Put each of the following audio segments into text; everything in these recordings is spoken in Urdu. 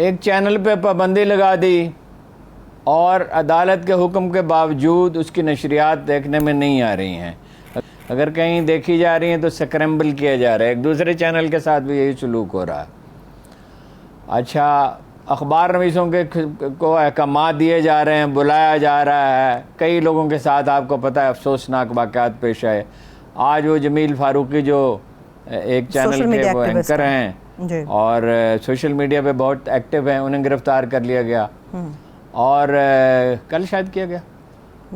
ایک چینل پہ پابندی لگا دی اور عدالت کے حکم کے باوجود اس کی نشریات دیکھنے میں نہیں آ رہی ہیں. اگر کہیں دیکھی جا رہی ہیں تو سکریمبل کیا جا رہا ہے. ایک دوسرے چینل کے ساتھ بھی یہی سلوک ہو رہا ہے. اچھا، اخبار نویسوں کو احکامات دیے جا رہے ہیں، بلایا جا رہا ہے. کئی لوگوں کے ساتھ آپ کو پتہ ہے افسوسناک واقعات پیش آئے. آج وہ جمیل فاروقی جو ایک چینل کے وہ اینکر ہیں اور سوشل میڈیا پہ بہت ایکٹیو ہیں، انہیں گرفتار کر لیا گیا اور کل شاید کیا گیا.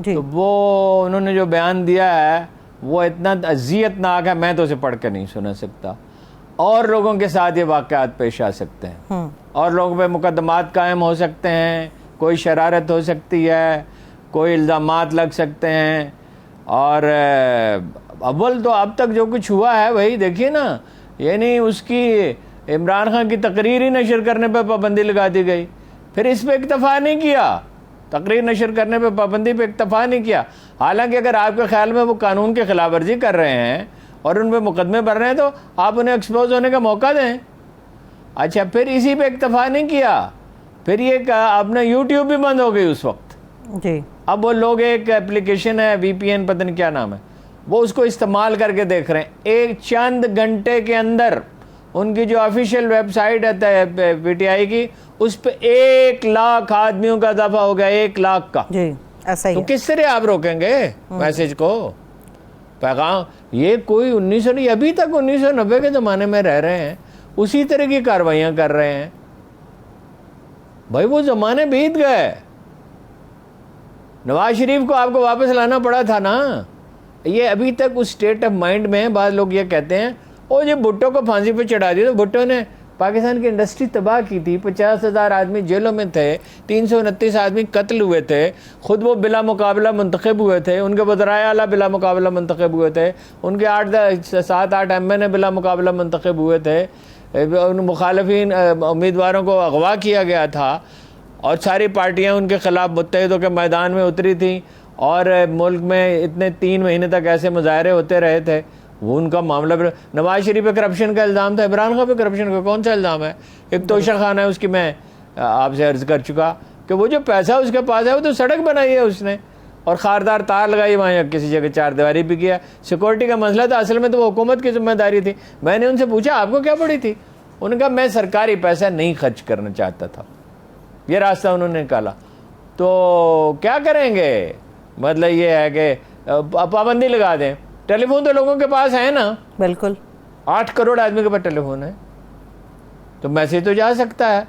تو وہ انہوں نے جو بیان دیا ہے وہ اتنا اذیت ناک ہے، میں تو اسے پڑھ کے نہیں سنا سکتا. اور لوگوں کے ساتھ یہ واقعات پیش آ سکتے ہیں اور لوگوں پہ مقدمات قائم ہو سکتے ہیں، کوئی شرارت ہو سکتی ہے، کوئی الزامات لگ سکتے ہیں. اور اول تو اب تک جو کچھ ہوا ہے وہی دیکھیے نا، یعنی اس کی عمران خان کی تقریر ہی نشر کرنے پہ پابندی لگا دی گئی. پھر اس پہ اکتفا نہیں کیا، تقریر نشر کرنے پہ پابندی پہ اکتفا نہیں کیا. حالانکہ اگر آپ کے خیال میں وہ قانون کی خلاف ورزی کر رہے ہیں اور ان پہ مقدمے بڑھ رہے ہیں تو آپ انہیں ایکسپوز ہونے کا موقع دیں. اچھا، پھر اسی پہ اکتفا نہیں کیا، پھر یہ کہا آپ نے یوٹیوب بھی بند ہو گئی اس وقت. جی، اب وہ لوگ ایک اپلیکیشن ہے وی پی این، پتہ نہیں کیا نام ہے، وہ اس کو استعمال کر کے دیکھ رہے ہیں. ایک چند گھنٹے کے اندر ان کی جو آفیشیل ویب سائٹ ہے پی ٹی آئی کی، اس پہ 1,00,000 آدمیوں کا اضافہ ہو گیا، 1,00,000 کا. جی ایسا ہی تو کس طرح آپ روکیں گے میسج کو، پیغام؟ یہ کوئی 1990 ابھی تک 1990 کے زمانے میں رہ رہے ہیں، اسی طرح کی کاروائیاں کر رہے ہیں. بھائی وہ زمانے بیت گئے. نواز شریف کو آپ کو واپس لانا پڑا تھا نا. یہ ابھی تک اس سٹیٹ آف مائنڈ میں. بعض لوگ یہ کہتے ہیں او یہ بھٹو کو پھانسی پہ چڑھا دیا. تو بھٹو نے پاکستان کی انڈسٹری تباہ کی تھی، 50,000 آدمی جیلوں میں تھے، 329 آدمی قتل ہوئے تھے، خود وہ بلا مقابلہ منتخب ہوئے تھے، ان کے وزرائے اعلیٰ بلا مقابلہ منتخب ہوئے تھے، ان کے 7-8 ایم این اے بلا مقابلہ منتخب ہوئے تھے، ان مخالفین امیدواروں کو اغوا کیا گیا تھا اور ساری پارٹیاں ان کے خلاف متحد ہو کے میدان میں اتری تھیں اور ملک میں اتنے 3 مہینے تک ایسے مظاہرے ہوتے رہے تھے. وہ ان کا معاملہ. نواز شریف پہ کرپشن کا الزام تھا، عمران خان پہ کرپشن کا کون سا الزام ہے؟ ایک توشہ خانہ ہے اس کی، میں آپ سے عرض کر چکا کہ وہ جو پیسہ اس کے پاس ہے وہ تو سڑک بنائی ہے اس نے اور خاردار تار لگائی وہاں، کسی جگہ 4 دیواری بھی کیا. سیکورٹی کا مسئلہ تھا، اصل میں تو وہ حکومت کی ذمہ داری تھی. میں نے ان سے پوچھا آپ کو کیا پڑی تھی؟ انہوں نے کہا میں سرکاری پیسہ نہیں خرچ کرنا چاہتا تھا. یہ راستہ انہوں نے نکالا. تو کیا کریں گے؟ مطلب یہ ہے کہ پابندی لگا دیں. ٹیلی فون تو لوگوں کے پاس ہے نا، بالکل 8 کروڑ آدمی کے پاس ٹیلی فون ہے، تو میسج تو جا سکتا ہے.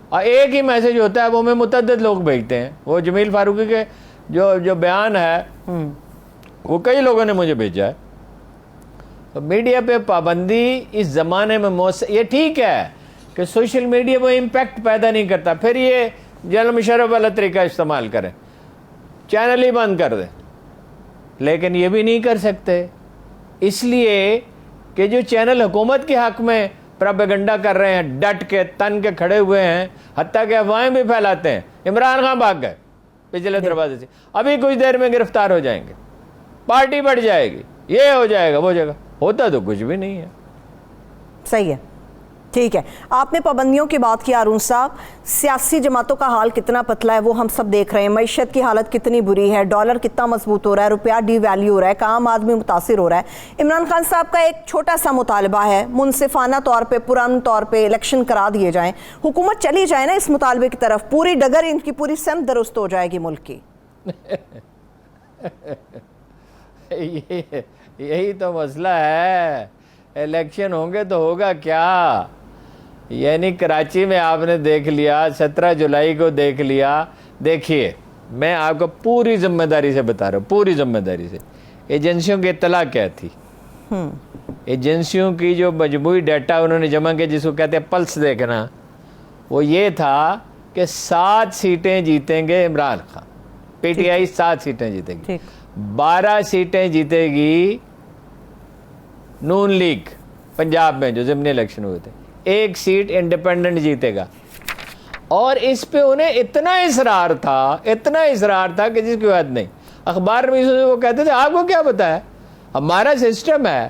اور ایک ہی میسج ہوتا ہے، وہ میں متعدد لوگ بھیجتے ہیں. وہ جمیل فاروقی کے جو بیان ہے وہ کئی لوگوں نے مجھے بھیجا ہے. تو میڈیا پہ پابندی اس زمانے میں یہ ٹھیک ہے کہ سوشل میڈیا وہ امپیکٹ پیدا نہیں کرتا، پھر یہ جنرل مشرف والا طریقہ استعمال کریں، چینل ہی بند کر دیں. لیکن یہ بھی نہیں کر سکتے، اس لیے کہ جو چینل حکومت کے حق میں پروپیگنڈا کر رہے ہیں، ڈٹ کے تن کے کھڑے ہوئے ہیں، حتیٰ کہ افواہیں بھی پھیلاتے ہیں. عمران خان بھاگ گئے پچھلے دروازے سے، ابھی کچھ دیر میں گرفتار ہو جائیں گے، پارٹی بڑھ جائے گی، یہ ہو جائے گا، وہ جگہ ہوتا تو کچھ بھی نہیں ہے. صحیح ہے، ٹھیک ہے. آپ نے پابندیوں کی بات کی ہارون صاحب، سیاسی جماعتوں کا حال کتنا پتلا ہے وہ ہم سب دیکھ رہے ہیں. معیشت کی حالت کتنی بری ہے، ڈالر کتنا مضبوط ہو رہا ہے، روپیہ ڈی ویلیو ہو رہا ہے، عام آدمی متاثر ہو رہا ہے. عمران خان صاحب کا ایک چھوٹا سا مطالبہ ہے، منصفانہ طور پہ پرامن طور پہ الیکشن کرا دیے جائیں، حکومت چلی جائے نا اس مطالبے کی طرف، پوری ڈگر ان کی پوری سمت درست ہو جائے گی ملک کی. یہی تو مسئلہ ہے. الیکشن ہوں گے تو ہوگا کیا؟ یعنی کراچی میں آپ نے دیکھ لیا، 17 جولائی کو دیکھ لیا. دیکھیے میں آپ کو پوری ذمہ داری سے بتا رہا ہوں، پوری ذمہ داری سے. ایجنسیوں کی اطلاع کیا تھی؟ ایجنسیوں کی جو مجموعی ڈیٹا انہوں نے جمع کیا، جس کو کہتے ہیں پلس دیکھنا، وہ یہ تھا کہ 7 سیٹیں جیتیں گے Imran Khan, P T I 7 سیٹیں جیتے گی، 12 سیٹیں جیتے گی نون لیگ پنجاب میں جو ضمنی الیکشن ہوئے تھے، 1 سیٹ انڈیپینڈنٹ جیتے گا. اور اس پہ انہیں اتنا اصرار تھا کہ جس کی بات نہیں. اخبار میں وہ کہتے تھے آپ کو کیا پتا ہے، ہمارا سسٹم ہے.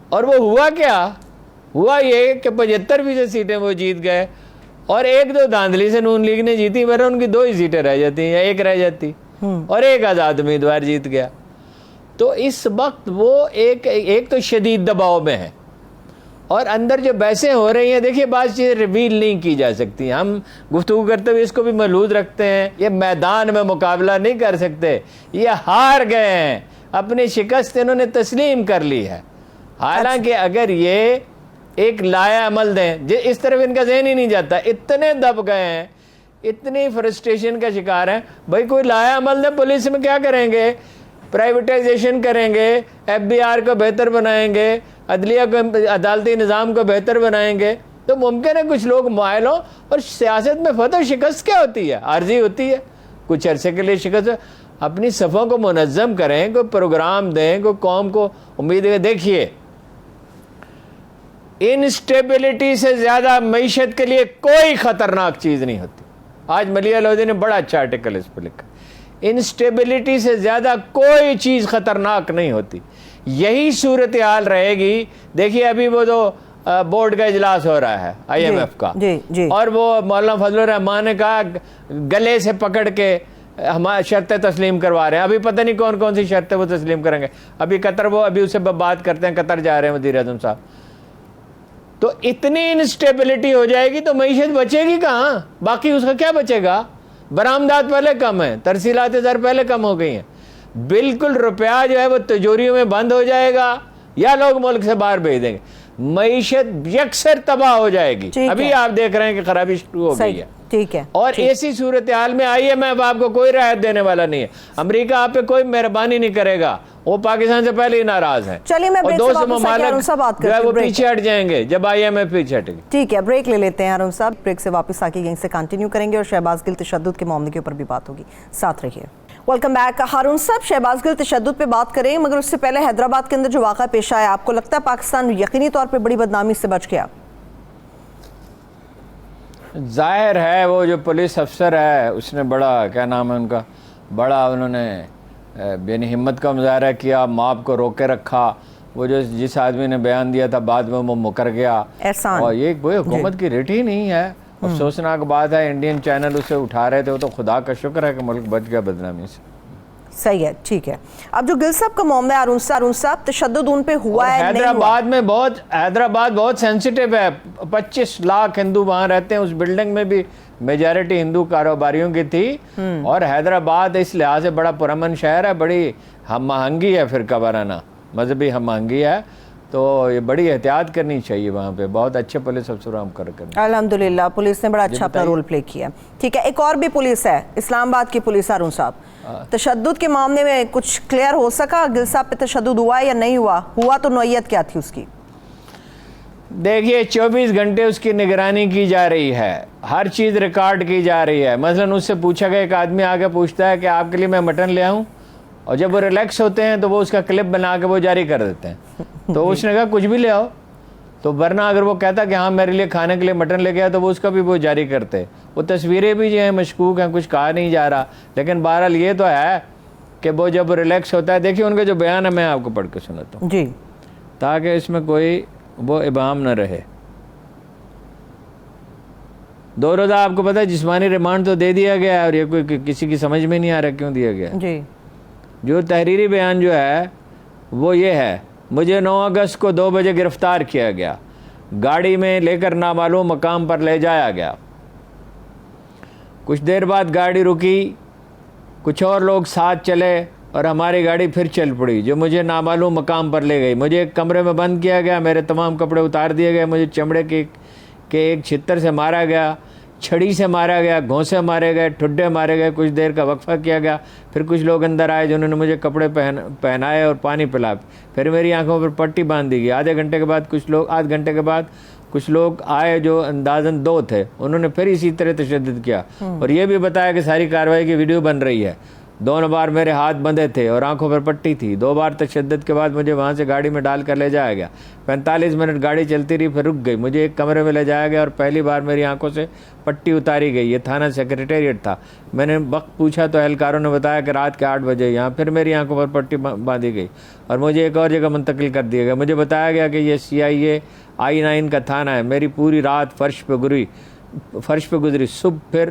اور وہ ہوا کیا؟ ہوا یہ کہ 75% سیٹیں وہ جیت گئے. اور ایک دو دھاندلی سے نون لیگ نے جیتی، ورنہ ان کی 2 ہی سیٹیں رہ جاتی ہیں یا 1 رہ جاتی، اور ایک آزاد امیدوار جیت گیا۔ تو اس وقت وہ ایک تو شدید دباؤ میں ہے، اور اندر جو بحثیں ہو رہی ہیں، دیکھیے بعض چیزیں ریویل نہیں کی جا سکتی، ہم گفتگو کرتے ہوئے اس کو بھی محدود رکھتے ہیں، یہ میدان میں مقابلہ نہیں کر سکتے، یہ ہار گئے ہیں، اپنی شکست انہوں نے تسلیم کر لی ہے۔ حالانکہ اگر یہ ایک لایا عمل دیں، اس طرف ان کا ذہن ہی نہیں جاتا، اتنے دب گئے ہیں، اتنی فرسٹریشن کا شکار ہیں، بھائی کوئی لایا عمل دیں، پولیس میں کیا کریں گے؟ پرائیویٹائزیشن کریں گے، FBR کو بہتر بنائیں گے، عدلیہ کو، عدالتی نظام کو بہتر بنائیں گے، تو ممکن ہے کچھ لوگ مائل ہوں۔ اور سیاست میں فتح و شکست کیا ہوتی ہے؟ عارضی ہوتی ہے، کچھ عرصے کے لیے شکست۔ اپنی صفوں کو منظم کریں، کوئی پروگرام دیں، کوئی قوم کو امید ہے۔ دیکھیے انسٹیبلٹی سے زیادہ معیشت کے لیے کوئی خطرناک چیز نہیں ہوتی۔ آج ملیح لودھی نے بڑا اچھا آرٹیکل اس پہ لکھا، انسٹیبلٹی سے زیادہ کوئی چیز خطرناک نہیں ہوتی۔ یہی صورتحال رہے گی۔ دیکھیے ابھی وہ جو بورڈ کا اجلاس ہو رہا ہے IMF کا، اور وہ مولانا فضل الرحمان نے کہا گلے سے پکڑ کے ہماری شرطیں تسلیم کروا رہے ہیں، ابھی پتہ نہیں کون کون سی شرطیں وہ تسلیم کریں گے۔ ابھی قطر، وہ ابھی اسے بات کرتے ہیں، قطر جا رہے ہیں وزیر اعظم صاحب۔ تو اتنی انسٹیبلٹی ہو جائے گی تو معیشت بچے گی کہاں؟ باقی اس کا کیا بچے گا؟ برآمدات پہلے کم ہیں، ترسیلات زر پہلے کم ہو گئی ہیں، بالکل روپیہ جو ہے وہ تجوریوں میں بند ہو جائے گا، یا لوگ ملک سے باہر بھیج دیں گے، معیشت یکسر تباہ ہو جائے گی۔ ابھی آپ دیکھ رہے ہیں کہ خرابی شروع ہو گئی ہے، ٹھیک ہے، اور ایسی صورتحال میں IMF آپ کو کوئی رعایت دینے والا نہیں ہے، امریکہ آپ پہ کوئی مہربانی نہیں کرے گا، وہ پاکستان سے پہلے ہی ناراض ہے، چلیے میں اور دوسرے ممالک جو ہے وہ پیچھے ہٹ جائیں گے جب IMF پیچھے ہٹے گی۔ ٹھیک ہے، بریک لے لیتے ہیں ہارون صاحب، بریک سے واپس آ کے یہیں سے کنٹینیو کریں گے، اور شہباز گل تشدد کے معاملے کے اوپر بھی بات ہوگی، ساتھ رہیے۔ Welcome back. ہارون صاحب، شہباز گل تشدد پہ بات کریں، مگر اس سے پہلے حیدرآباد کے اندر جو واقعہ پیش آیا، آپ کو لگتا ہے پاکستان یقینی طور پہ بڑی بدنامی سے بچ گیا؟ ظاہر ہے وہ جو پولیس افسر ہے اس نے بڑا، کیا نام ہے ان کا، بڑا انہوں نے یعنی ہمت کا مظاہرہ کیا، ماب کو روکے رکھا۔ وہ جو جس آدمی نے بیان دیا تھا بعد میں وہ مکر گیا، اور یہ کوئی حکومت کی ریٹ ہی نہیں ہے۔ افسوسناک بات ہے، انڈین چینل اسے اٹھا رہے تھے، وہ تو خدا کا شکر ہے کہ ملک بچ گیا بدنامی سے۔ صحیح ہے، ٹھیک ہے۔ اب جو گل صاحب کا معاملہ ہے، ہارون صاحب، تشدد ان پہ ہوا ہے نہیں ہوا؟ حیدرآباد بہت سینسیٹیو ہے، 25 لاکھ ہندو وہاں رہتے ہیں، اس بلڈنگ میں بھی میجارٹی ہندو کاروباریوں کی تھی، اور حیدرآباد اس لحاظ سے بڑا پرامن شہر ہے، بڑی ہم آہنگی ہے، فرقہ وارانہ مذہبی ہم آہنگی ہے، تو یہ بڑی احتیاط کرنی چاہیے وہاں پہ، بہت اچھے پولیس افسر ہم کریں۔ الحمدللہ پولیس نے بڑا اچھا اپنا رول پلے کیا۔ ٹھیک ہے، ایک اور بھی پولیس ہے، اسلام آباد کی پولیس، ہارون صاحب، تشدد کے معاملے میں کچھ کلیئر ہو سکا؟ گل صاحب پہ تشدد ہوا یا نہیں ہوا تو نوعیت کیا تھی اس کی؟ دیکھیے 24 گھنٹے اس کی نگرانی کی جا رہی ہے، ہر چیز ریکارڈ کی جا رہی ہے۔ مثلا اس سے پوچھا گیا، ایک آدمی آگے پوچھتا ہے کہ آپ کے لیے میں مٹن لے آؤں، اور جب وہ ریلیکس ہوتے ہیں تو وہ اس کا کلپ بنا کے وہ جاری کر دیتے ہیں، تو اس نے کہا کچھ بھی لے آؤ، تو ورنہ اگر وہ کہتا کہ ہاں میرے لیے کھانے کے لیے مٹن لے گیا تو وہ اس کا بھی وہ جاری کرتے۔ وہ تصویریں بھی جو ہیں مشکوک ہیں، کچھ کہا نہیں جا رہا، لیکن بہرحال یہ تو ہے کہ وہ جب ریلیکس ہوتا ہے، دیکھیے ان کے جو بیان ہے میں آپ کو پڑھ کے سناتا ہوں جی، تاکہ اس میں کوئی وہ ابہام نہ رہے۔ 2 روزہ آپ کو پتہ ہے جسمانی ریمانڈ تو دے دیا گیا ہے، اور یہ کوئی کسی کی سمجھ میں نہیں آ رہا کیوں دیا گیا۔ جی، جو تحریری بیان جو ہے وہ یہ ہے، مجھے 9 اگست کو 2 بجے گرفتار کیا گیا، گاڑی میں لے کر نامعلوم مقام پر لے جایا گیا، کچھ دیر بعد گاڑی رکی، کچھ اور لوگ ساتھ چلے اور ہماری گاڑی پھر چل پڑی جو مجھے نامعلوم مقام پر لے گئی۔ مجھے ایک کمرے میں بند کیا گیا، میرے تمام کپڑے اتار دیے گئے، مجھے چمڑے کے ایک چھتر سے مارا گیا، چھڑی سے مارا گیا، گھونسے مارے گئے، ٹھڈے مارے گئے، کچھ دیر کا وقفہ کیا گیا، پھر کچھ لوگ اندر آئے جنہوں نے مجھے کپڑے پہنائے اور پانی پلا، پھر میری آنکھوں پر پٹی باندھ دی گئی۔ آدھ گھنٹے کے بعد کچھ لوگ آئے جو اندازاً 2 تھے، انہوں نے پھر اسی طرح تشدد کیا، اور یہ بھی بتایا کہ ساری کارروائی کی ویڈیو بن رہی ہے۔ 2 بار میرے ہاتھ بندھے تھے اور آنکھوں پر پٹی تھی۔ 2 بار تشدد کے بعد مجھے وہاں سے گاڑی میں ڈال کر لے جایا گیا۔ 45 منٹ گاڑی چلتی رہی، پھر رک گئی، مجھے ایک کمرے میں لے جایا گیا اور پہلی بار میری آنکھوں سے پٹی اتاری گئی۔ یہ تھانہ سیکریٹریٹ تھا۔ میں نے وقت پوچھا تو اہلکاروں نے بتایا کہ رات کے 8 بجے یہاں پھر میری آنکھوں پر پٹی باندھی گئی اور مجھے ایک اور جگہ منتقل کر دیا گیا۔ مجھے بتایا گیا کہ یہ CIA I9 کا تھانہ ہے۔ میری پوری رات فرش پہ گری، فرش پہ گزری، صبح پھر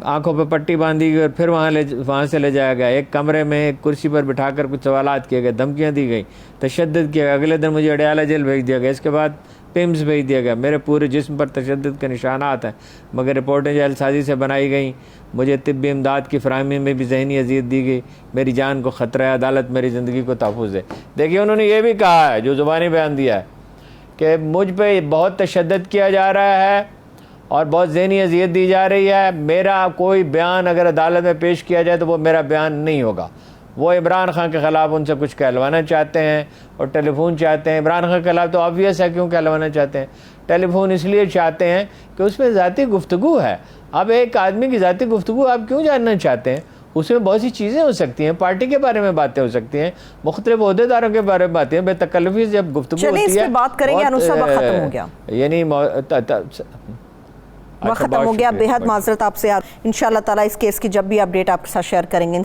آنکھوں پہ پٹی باندھی گئی اور پھر وہاں سے لے جایا گیا، ایک کمرے میں ایک کرسی پر بٹھا کر کچھ سوالات کیے گئے، دھمکیاں دی گئی، تشدد کیا گیا، اگلے دن مجھے اڈیالہ جیل بھیج دیا گیا، اس کے بعد پیمز بھیج دیا گیا، میرے پورے جسم پر تشدد کے نشانات ہیں، مگر رپورٹیں جیل سازی سے بنائی گئیں، مجھے طبی امداد کی فراہمی میں بھی ذہنی اذیت دی گئی، میری جان کو خطرہ ہے، عدالت میری زندگی کو تحفظ دے۔ دیکھیے انہوں نے یہ بھی کہا ہے جو زبانی بیان دیا ہے کہ مجھ پہ بہت تشدد کیا جا رہا ہے اور بہت ذہنی اذیت دی جا رہی ہے، میرا کوئی بیان اگر عدالت میں پیش کیا جائے تو وہ میرا بیان نہیں ہوگا۔ وہ عمران خان کے خلاف ان سے کچھ کہلوانا چاہتے ہیں اور ٹیلی فون چاہتے ہیں۔ عمران خان کے خلاف تو آبویس ہے کیوں کہلوانا چاہتے ہیں، ٹیلی فون اس لیے چاہتے ہیں کہ اس میں ذاتی گفتگو ہے۔ اب ایک آدمی کی ذاتی گفتگو آپ کیوں جاننا چاہتے ہیں؟ اس میں بہت سی چیزیں ہو سکتی ہیں، پارٹی کے بارے میں باتیں ہو سکتی ہیں، مختلف عہدیداروں کے بارے میں باتیں، بے تکلفی سے جب گفتگو ہوتی ہے۔ چلیے اس پہ بات کریں گے، انوس صاحب وقت ختم ہو گیا، یعنی وقت ختم ہو گیا، بے حد معذرت آپ سے، انشاءاللہ تعالیٰ اس کیس کی جب بھی اپڈیٹ آپ کے ساتھ شیئر کریں گے۔